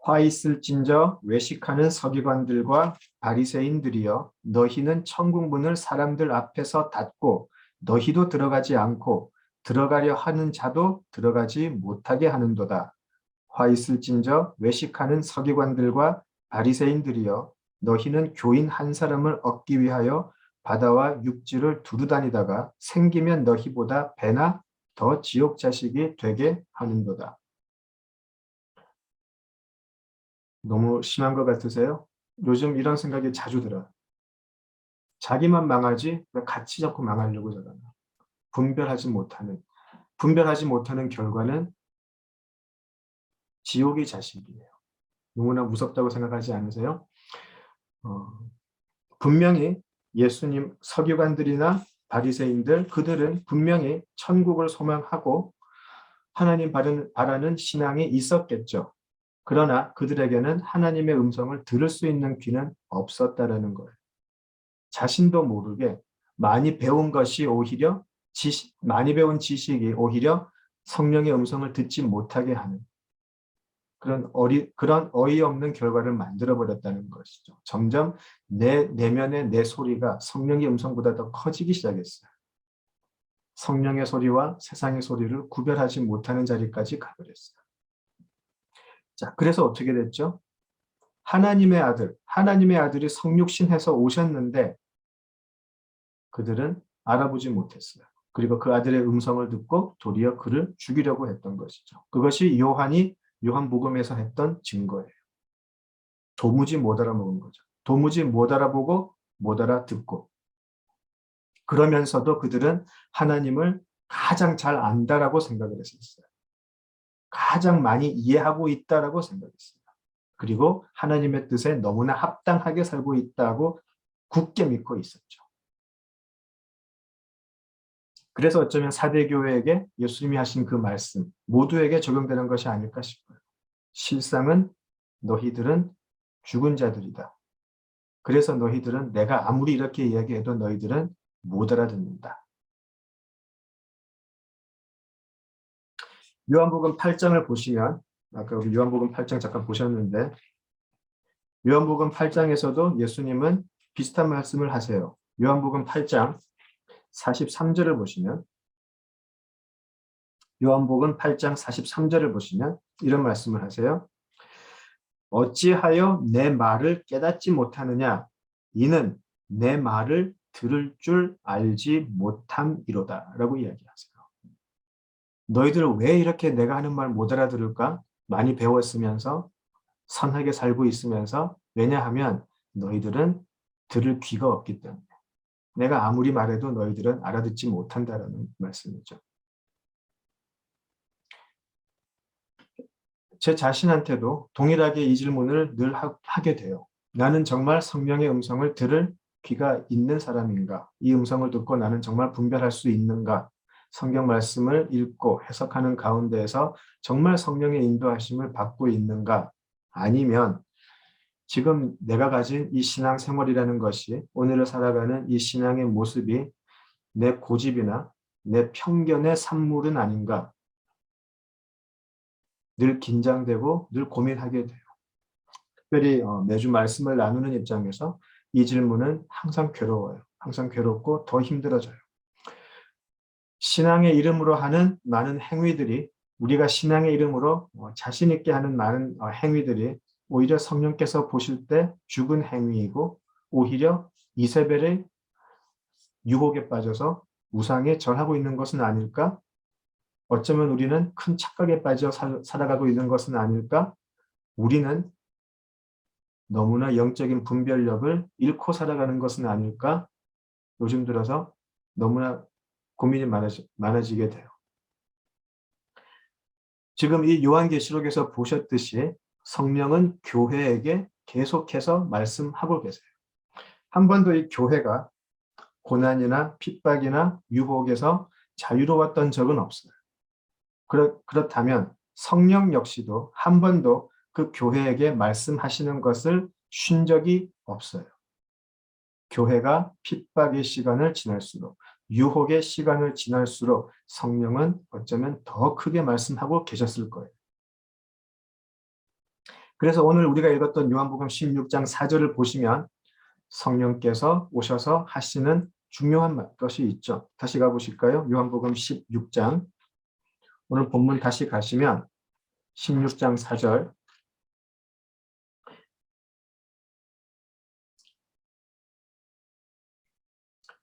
화 있을진저 외식하는 서기관들과 바리새인들이여 너희는 천국 문을 사람들 앞에서 닫고 너희도 들어가지 않고 들어가려 하는 자도 들어가지 못하게 하는도다. 화 있을진저 외식하는 서기관들과 바리새인들이여 너희는 교인 한 사람을 얻기 위하여 바다와 육지를 두루 다니다가 생기면 너희보다 배나 더 지옥 자식이 되게 하는도다. 너무 심한 것 같으세요? 요즘 이런 생각이 자주 들어요. 자기만 망하지 왜 같이 자꾸 망하려고 저러나. 분별하지 못하는 결과는 지옥의 자식이에요. 너무나 무섭다고 생각하지 않으세요? 분명히 예수님 서기관들이나 바리새인들 그들은 분명히 천국을 소망하고 하나님 바라는 신앙이 있었겠죠. 그러나 그들에게는 하나님의 음성을 들을 수 있는 귀는 없었다라는 거예요. 자신도 모르게 많이 배운 것이 오히려 많이 배운 지식이 오히려 성령의 음성을 듣지 못하게 하는 그런 어이없는 결과를 만들어버렸다는 것이죠. 점점 내 내면의 내 소리가 성령의 음성보다 더 커지기 시작했어요. 성령의 소리와 세상의 소리를 구별하지 못하는 자리까지 가버렸어요. 자, 그래서 어떻게 됐죠? 하나님의 아들이 성육신해서 오셨는데 그들은 알아보지 못했어요. 그리고 그 아들의 음성을 듣고 도리어 그를 죽이려고 했던 것이죠. 그것이 요한복음에서 했던 증거예요. 도무지 못 알아먹은 거죠. 도무지 못 알아보고 못 알아듣고 그러면서도 그들은 하나님을 가장 잘 안다라고 생각을 했었어요. 가장 많이 이해하고 있다라고 생각했어요. 그리고 하나님의 뜻에 너무나 합당하게 살고 있다고 굳게 믿고 있었죠. 그래서 어쩌면 사대교회에게 예수님이 하신 그 말씀 모두에게 적용되는 것이 아닐까 싶어요. 실상은 너희들은 죽은 자들이다. 그래서 너희들은 내가 아무리 이렇게 이야기해도 너희들은 못 알아듣는다. 요한복음 8장을 보시면 아까 우리 요한복음 8장 잠깐 보셨는데 요한복음 8장에서도 예수님은 비슷한 말씀을 하세요. 요한복음 8장 43절을 보시면 요한복음 8장 43절을 보시면 이런 말씀을 하세요. 어찌하여 내 말을 깨닫지 못하느냐? 이는 내 말을 들을 줄 알지 못함이로다. 라고 이야기하세요. 너희들 왜 이렇게 내가 하는 말 못 알아들을까? 많이 배웠으면서 선하게 살고 있으면서 왜냐하면 너희들은 들을 귀가 없기 때문에 내가 아무리 말해도 너희들은 알아듣지 못한다라는 말씀이죠. 제 자신한테도 동일하게 이 질문을 늘 하게 돼요. 나는 정말 성령의 음성을 들을 귀가 있는 사람인가? 이 음성을 듣고 나는 정말 분별할 수 있는가? 성경 말씀을 읽고 해석하는 가운데에서 정말 성령의 인도하심을 받고 있는가? 아니면 지금 내가 가진 이 신앙 생활이라는 것이 오늘을 살아가는 이 신앙의 모습이 내 고집이나 내 편견의 산물은 아닌가? 늘 긴장되고 늘 고민하게 돼요. 특별히 매주 말씀을 나누는 입장에서 이 질문은 항상 괴로워요. 항상 괴롭고 더 힘들어져요. 신앙의 이름으로 하는 많은 행위들이 우리가 신앙의 이름으로 자신 있게 하는 많은 행위들이 오히려 성령께서 보실 때 죽은 행위이고 오히려 이세벨의 유혹에 빠져서 우상에 절하고 있는 것은 아닐까? 어쩌면 우리는 큰 착각에 빠져 살아가고 있는 것은 아닐까? 우리는 너무나 영적인 분별력을 잃고 살아가는 것은 아닐까? 요즘 들어서 너무나 고민이 많아지게 돼요. 지금 이 요한계시록에서 보셨듯이 성령은 교회에게 계속해서 말씀하고 계세요. 한 번도 이 교회가 고난이나 핍박이나 유혹에서 자유로웠던 적은 없어요. 그렇다면 성령 역시도 한 번도 그 교회에게 말씀하시는 것을 쉰 적이 없어요. 교회가 핍박의 시간을 지날수록 유혹의 시간을 지날수록 성령은 어쩌면 더 크게 말씀하고 계셨을 거예요. 그래서 오늘 우리가 읽었던 요한복음 16장 4절을 보시면 성령께서 오셔서 하시는 중요한 것이 있죠. 다시 가보실까요? 요한복음 16장 오늘 본문 다시 가시면 16장 4절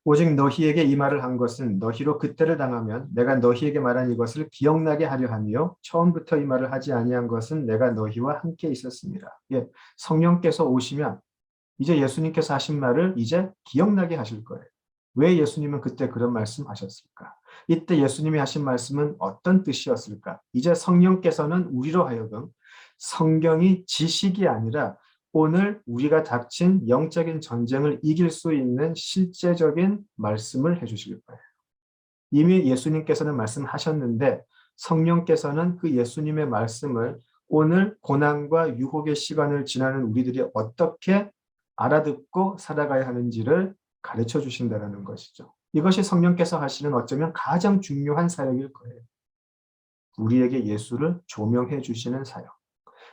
오직 너희에게 이 말을 한 것은 너희로 그때를 당하면 내가 너희에게 말한 이것을 기억나게 하려 함이요 처음부터 이 말을 하지 아니한 것은 내가 너희와 함께 있었습니다. 예, 성령께서 오시면 이제 예수님께서 하신 말을 이제 기억나게 하실 거예요. 왜 예수님은 그때 그런 말씀하셨을까? 이때 예수님이 하신 말씀은 어떤 뜻이었을까? 이제 성령께서는 우리로 하여금 성경이 지식이 아니라 오늘 우리가 닥친 영적인 전쟁을 이길 수 있는 실제적인 말씀을 해주실 거예요. 이미 예수님께서는 말씀하셨는데 성령께서는 그 예수님의 말씀을 오늘 고난과 유혹의 시간을 지나는 우리들이 어떻게 알아듣고 살아가야 하는지를 가르쳐 주신다는 것이죠. 이것이 성령께서 하시는 어쩌면 가장 중요한 사역일 거예요. 우리에게 예수를 조명해 주시는 사역.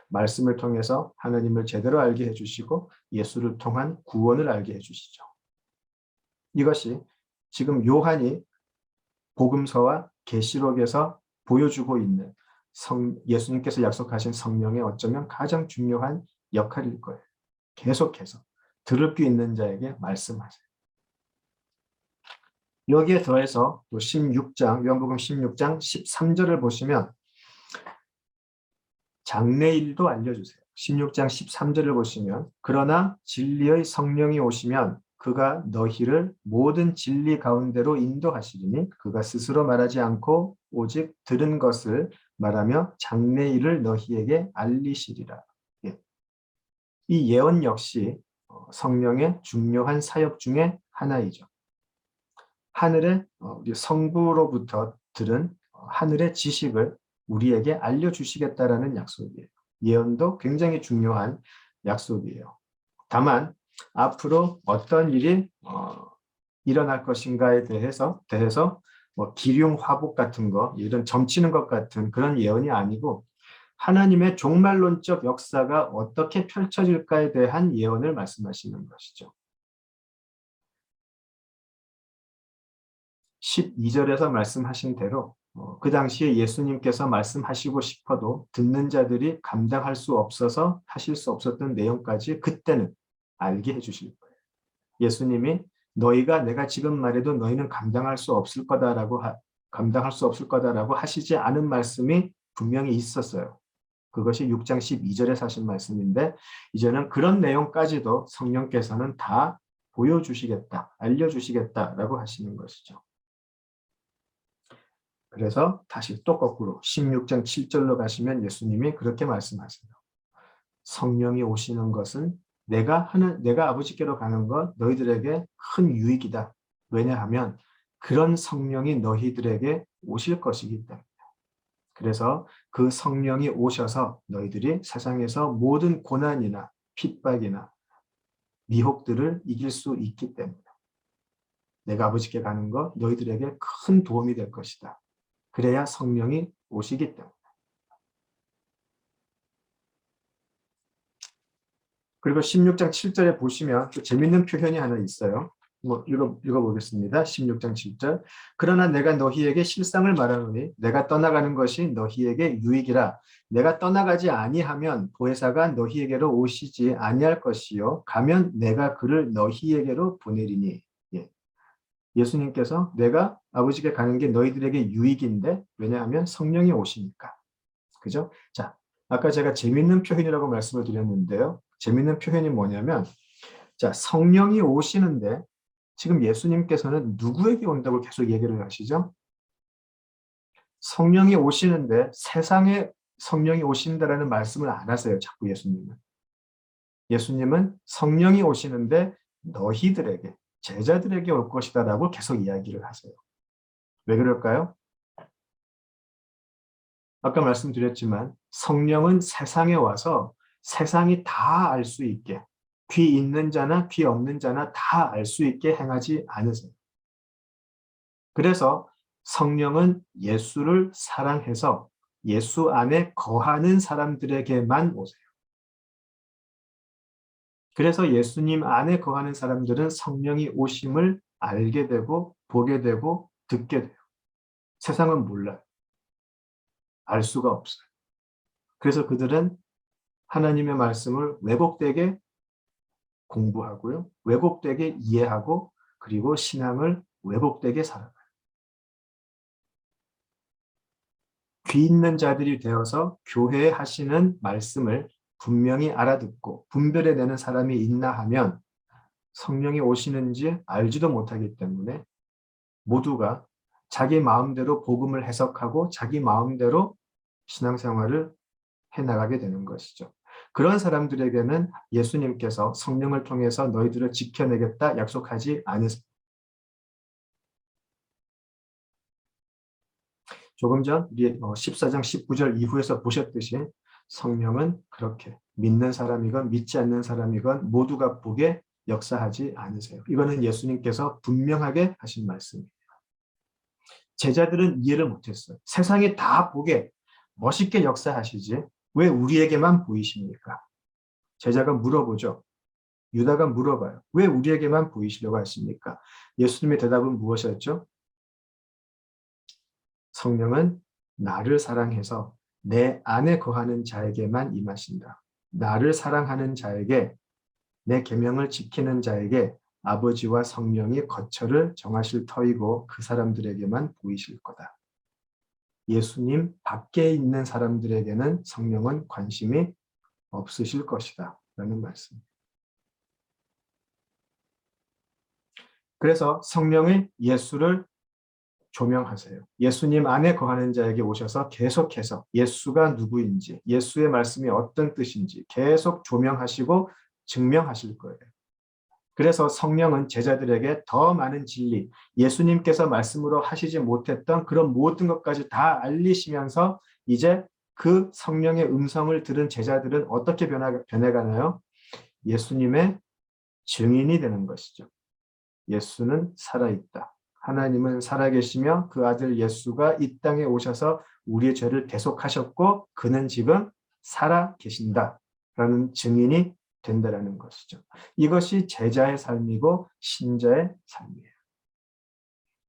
말씀을 통해서 하나님을 제대로 알게 해주시고 예수를 통한 구원을 알게 해주시죠. 이것이 지금 요한이 복음서와 계시록에서 보여주고 있는 예수님께서 약속하신 성령의 어쩌면 가장 중요한 역할일 거예요. 계속해서 들을 귀 있는 자에게 말씀하세요. 여기에 더해서 또 16장, 요한복음 16장 13절을 보시면 장래일도 알려주세요. 16장 13절을 보시면 그러나 진리의 성령이 오시면 그가 너희를 모든 진리 가운데로 인도하시리니 그가 스스로 말하지 않고 오직 들은 것을 말하며 장래일을 너희에게 알리시리라. 예. 이 예언 역시 성령의 중요한 사역 중에 하나이죠. 하늘의 우리 성부로부터 들은 하늘의 지식을 우리에게 알려주시겠다라는 약속이에요. 예언도 굉장히 중요한 약속이에요. 다만 앞으로 어떤 일이 일어날 것인가에 대해서 뭐 기륭 화복 같은 거, 이런 점치는 것 같은 그런 예언이 아니고 하나님의 종말론적 역사가 어떻게 펼쳐질까에 대한 예언을 말씀하시는 것이죠. 12절에서 말씀하신 대로 그 당시에 예수님께서 말씀하시고 싶어도 듣는 자들이 감당할 수 없어서 하실 수 없었던 내용까지 그때는 알게 해주실 거예요. 예수님이 너희가 내가 지금 말해도 너희는 감당할 수 없을 거다라고 하시지 않은 말씀이 분명히 있었어요. 그것이 6장 12절에 하신 말씀인데 이제는 그런 내용까지도 성령께서는 다 보여주시겠다, 알려주시겠다라고 하시는 것이죠. 그래서 다시 또 거꾸로 16장 7절로 가시면 예수님이 그렇게 말씀하세요. 성령이 오시는 것은 내가 아버지께로 가는 것 너희들에게 큰 유익이다. 왜냐하면 그런 성령이 너희들에게 오실 것이기 때문에. 그래서 그 성령이 오셔서 너희들이 세상에서 모든 고난이나 핍박이나 미혹들을 이길 수 있기 때문에. 내가 아버지께 가는 것 너희들에게 큰 도움이 될 것이다. 그래야 성령이 오시기 때문에. 그리고 16장 7절에 보시면 또 재밌는 표현이 하나 있어요. 뭐 읽어보겠습니다. 16장 7절. 그러나 내가 너희에게 실상을 말하노니 내가 떠나가는 것이 너희에게 유익이라. 내가 떠나가지 아니하면 보혜사가 너희에게로 오시지 아니할 것이요. 가면 내가 그를 너희에게로 보내리니. 예. 예수님께서 내가 아버지께 가는 게 너희들에게 유익인데 왜냐하면 성령이 오시니까. 그죠? 자, 아까 제가 재밌는 표현이라고 말씀을 드렸는데요. 재밌는 표현이 뭐냐면 자, 성령이 오시는데 지금 예수님께서는 누구에게 온다고 계속 얘기를 하시죠? 성령이 오시는데 세상에 성령이 오신다라는 말씀을 안 하세요. 자꾸 예수님은. 예수님은 성령이 오시는데 너희들에게, 제자들에게 올 것이다라고 계속 이야기를 하세요. 왜 그럴까요? 아까 말씀드렸지만 성령은 세상에 와서 세상이 다 알 수 있게 귀 있는 자나 귀 없는 자나 다 알 수 있게 행하지 않으세요. 그래서 성령은 예수를 사랑해서 예수 안에 거하는 사람들에게만 오세요. 그래서 예수님 안에 거하는 사람들은 성령이 오심을 알게 되고 보게 되고 듣게 돼요. 세상은 몰라요. 알 수가 없어요. 그래서 그들은 하나님의 말씀을 왜곡되게 공부하고요. 왜곡되게 이해하고 그리고 신앙을 왜곡되게 살아가요. 귀 있는 자들이 되어서 교회에 하시는 말씀을 분명히 알아듣고 분별해내는 사람이 있나 하면 성령이 오시는지 알지도 못하기 때문에 모두가 자기 마음대로 복음을 해석하고 자기 마음대로 신앙생활을 해나가게 되는 것이죠. 그런 사람들에게는 예수님께서 성령을 통해서 너희들을 지켜내겠다 약속하지 않으세요. 조금 전 14장 19절 이후에서 보셨듯이 성령은 그렇게 믿는 사람이건 믿지 않는 사람이건 모두가 보게 역사하지 않으세요. 이거는 예수님께서 분명하게 하신 말씀이에요. 제자들은 이해를 못했어요. 세상이 다 보게 멋있게 역사하시지 왜 우리에게만 보이십니까? 제자가 물어보죠. 유다가 물어봐요. 왜 우리에게만 보이시려고 하십니까? 예수님의 대답은 무엇이었죠? 성령은 나를 사랑해서 내 안에 거하는 자에게만 임하신다. 나를 사랑하는 자에게, 내 계명을 지키는 자에게 아버지와 성령이 거처를 정하실 터이고 그 사람들에게만 보이실 거다. 예수님 밖에 있는 사람들에게는 성령은 관심이 없으실 것이다. 라는 말씀. 그래서 성령의 예수를 조명하세요. 예수님 안에 거하는 자에게 오셔서 계속해서 예수가 누구인지, 예수의 말씀이 어떤 뜻인지 계속 조명하시고 증명하실 거예요. 그래서 성령은 제자들에게 더 많은 진리, 예수님께서 말씀으로 하시지 못했던 그런 모든 것까지 다 알리시면서 이제 그 성령의 음성을 들은 제자들은 어떻게 변해가나요? 예수님의 증인이 되는 것이죠. 예수는 살아있다. 하나님은 살아계시며 그 아들 예수가 이 땅에 오셔서 우리의 죄를 대속하셨고 그는 지금 살아계신다라는 증인이 된다라는 것이죠. 이것이 제자의 삶이고 신자의 삶이에요.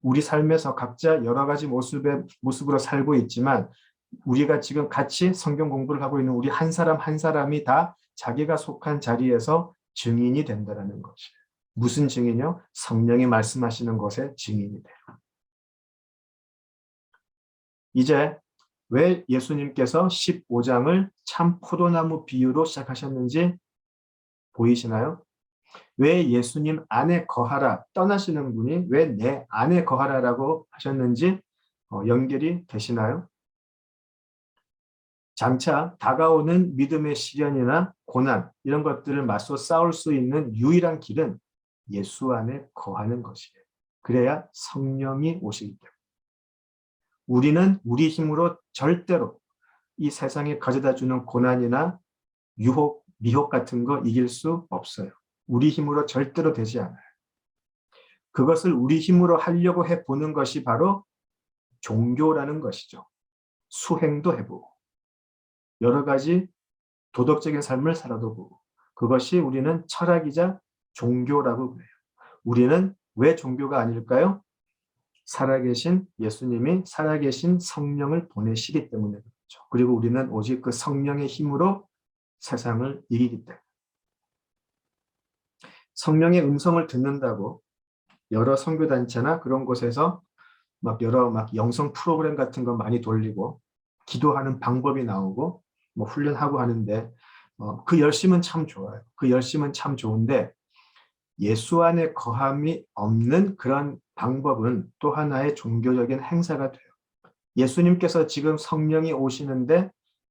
우리 삶에서 각자 여러 가지 모습으로 살고 있지만 우리가 지금 같이 성경 공부를 하고 있는 우리 한 사람 한 사람이 다 자기가 속한 자리에서 증인이 된다는 것이에요. 무슨 증인이요? 성령이 말씀하시는 것에 증인이 돼요. 이제 왜 예수님께서 15장을 참 포도나무 비유로 시작하셨는지 보이시나요? 왜 예수님 안에 거하라 떠나시는 분이 왜 내 안에 거하라라고 하셨는지 연결이 되시나요? 장차 다가오는 믿음의 시련이나 고난 이런 것들을 맞서 싸울 수 있는 유일한 길은 예수 안에 거하는 것이에요. 그래야 성령이 오시기 때문에. 우리는 우리 힘으로 절대로 이 세상에 가져다주는 고난이나 유혹, 미혹 같은 거 이길 수 없어요. 우리 힘으로 절대로 되지 않아요. 그것을 우리 힘으로 하려고 해보는 것이 바로 종교라는 것이죠. 수행도 해보고 여러 가지 도덕적인 삶을 살아도 보고 그것이 우리는 철학이자 종교라고 그래요. 우리는 왜 종교가 아닐까요? 살아계신 예수님이 살아계신 성령을 보내시기 때문에 그렇죠. 그리고 우리는 오직 그 성령의 힘으로 세상을 이기기 때문에. 성령의 음성을 듣는다고 여러 선교단체나 그런 곳에서 여러 영성 프로그램 같은 거 많이 돌리고 기도하는 방법이 나오고 훈련하고 하는데 그 열심은 참 좋아요. 그 열심은 참 좋은데 예수 안에 거함이 없는 그런 방법은 또 하나의 종교적인 행사가 돼요. 예수님께서 지금 성령이 오시는데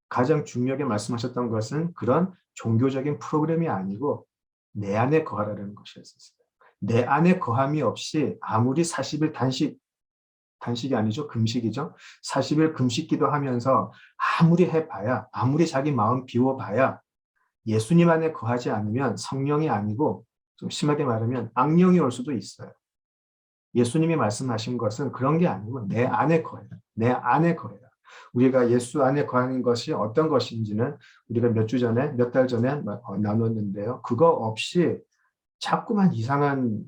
가장 중요하게 말씀하셨던 것은 그런 종교적인 프로그램이 아니고 내 안에 거하라는 것이었어요. 내 안에 거함이 없이 아무리 40일 단식이 아니죠. 금식이죠. 40일 금식 기도하면서 아무리 해봐야 아무리 자기 마음 비워봐야 예수님 안에 거하지 않으면 성령이 아니고 좀 심하게 말하면 악령이 올 수도 있어요. 예수님이 말씀하신 것은 그런 게 아니고 내 안에 거해라. 내 안에 거해라. 우리가 예수 안에 거하는 것이 어떤 것인지는 우리가 몇 달 전에 나눴는데요. 그거 없이 자꾸만 이상한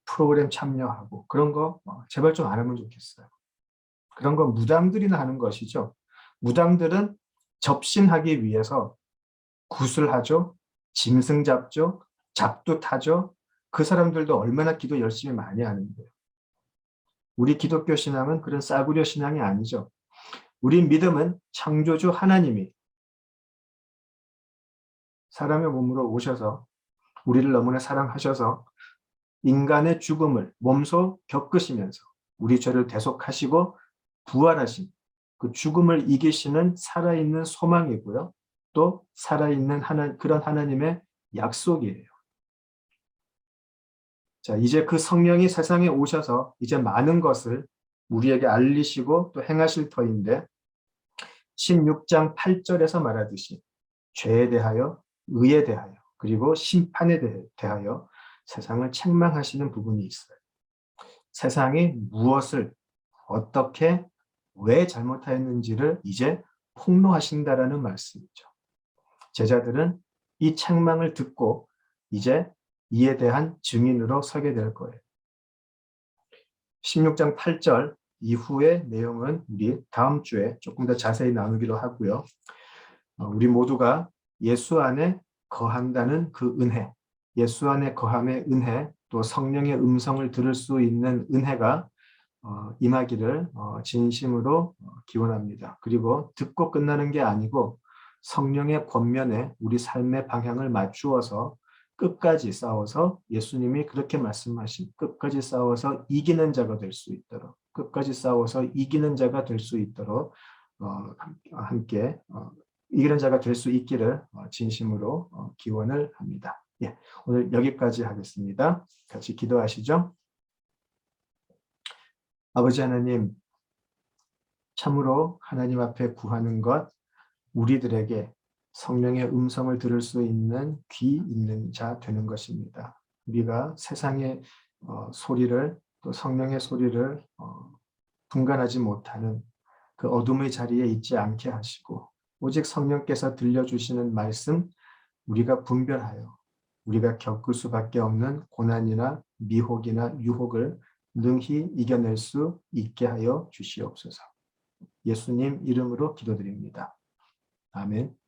프로그램 참여하고 그런 거 제발 좀 안 하면 좋겠어요. 그런 건 무당들이나 하는 것이죠. 무당들은 접신하기 위해서 구슬하죠. 짐승 잡죠. 잡도 타죠. 그 사람들도 얼마나 기도 열심히 많이 하는데요. 우리 기독교 신앙은 그런 싸구려 신앙이 아니죠. 우리 믿음은 창조주 하나님이 사람의 몸으로 오셔서 우리를 너무나 사랑하셔서 인간의 죽음을 몸소 겪으시면서 우리 죄를 대속하시고 부활하신 그 죽음을 이기시는 살아있는 소망이고요. 또 살아있는 그런 하나님의 약속이에요. 자, 이제 그 성령이 세상에 오셔서 이제 많은 것을 우리에게 알리시고 또 행하실 터인데 16장 8절에서 말하듯이 죄에 대하여, 의에 대하여, 그리고 심판에 대하여 세상을 책망하시는 부분이 있어요. 세상이 무엇을 어떻게 왜 잘못하였는지를 이제 폭로하신다라는 말씀이죠. 제자들은 이 책망을 듣고 이제 이에 대한 증인으로 서게 될 거예요. 16장 8절 이후의 내용은 우리 다음 주에 조금 더 자세히 나누기로 하고요. 우리 모두가 예수 안에 거한다는 그 은혜, 예수 안에 거함의 은혜, 또 성령의 음성을 들을 수 있는 은혜가 임하기를 진심으로 기원합니다. 그리고 듣고 끝나는 게 아니고 성령의 권면에 우리 삶의 방향을 맞추어서 끝까지 싸워서 예수님이 그렇게 말씀하신 끝까지 싸워서 이기는 자가 될 수 있도록 끝까지 싸워서 이기는 자가 될 수 있도록 함께 이기는 자가 될 수 있기를 진심으로 기원을 합니다. 예, 오늘 여기까지 하겠습니다. 같이 기도하시죠. 아버지 하나님, 참으로 하나님 앞에 구하는 것, 우리들에게 성령의 음성을 들을 수 있는 귀 있는 자 되는 것입니다. 우리가 세상의 소리를 또 성령의 소리를 분간하지 못하는 그 어둠의 자리에 있지 않게 하시고 오직 성령께서 들려주시는 말씀 우리가 분별하여 우리가 겪을 수밖에 없는 고난이나 미혹이나 유혹을 능히 이겨낼 수 있게 하여 주시옵소서. 예수님 이름으로 기도드립니다. 아멘.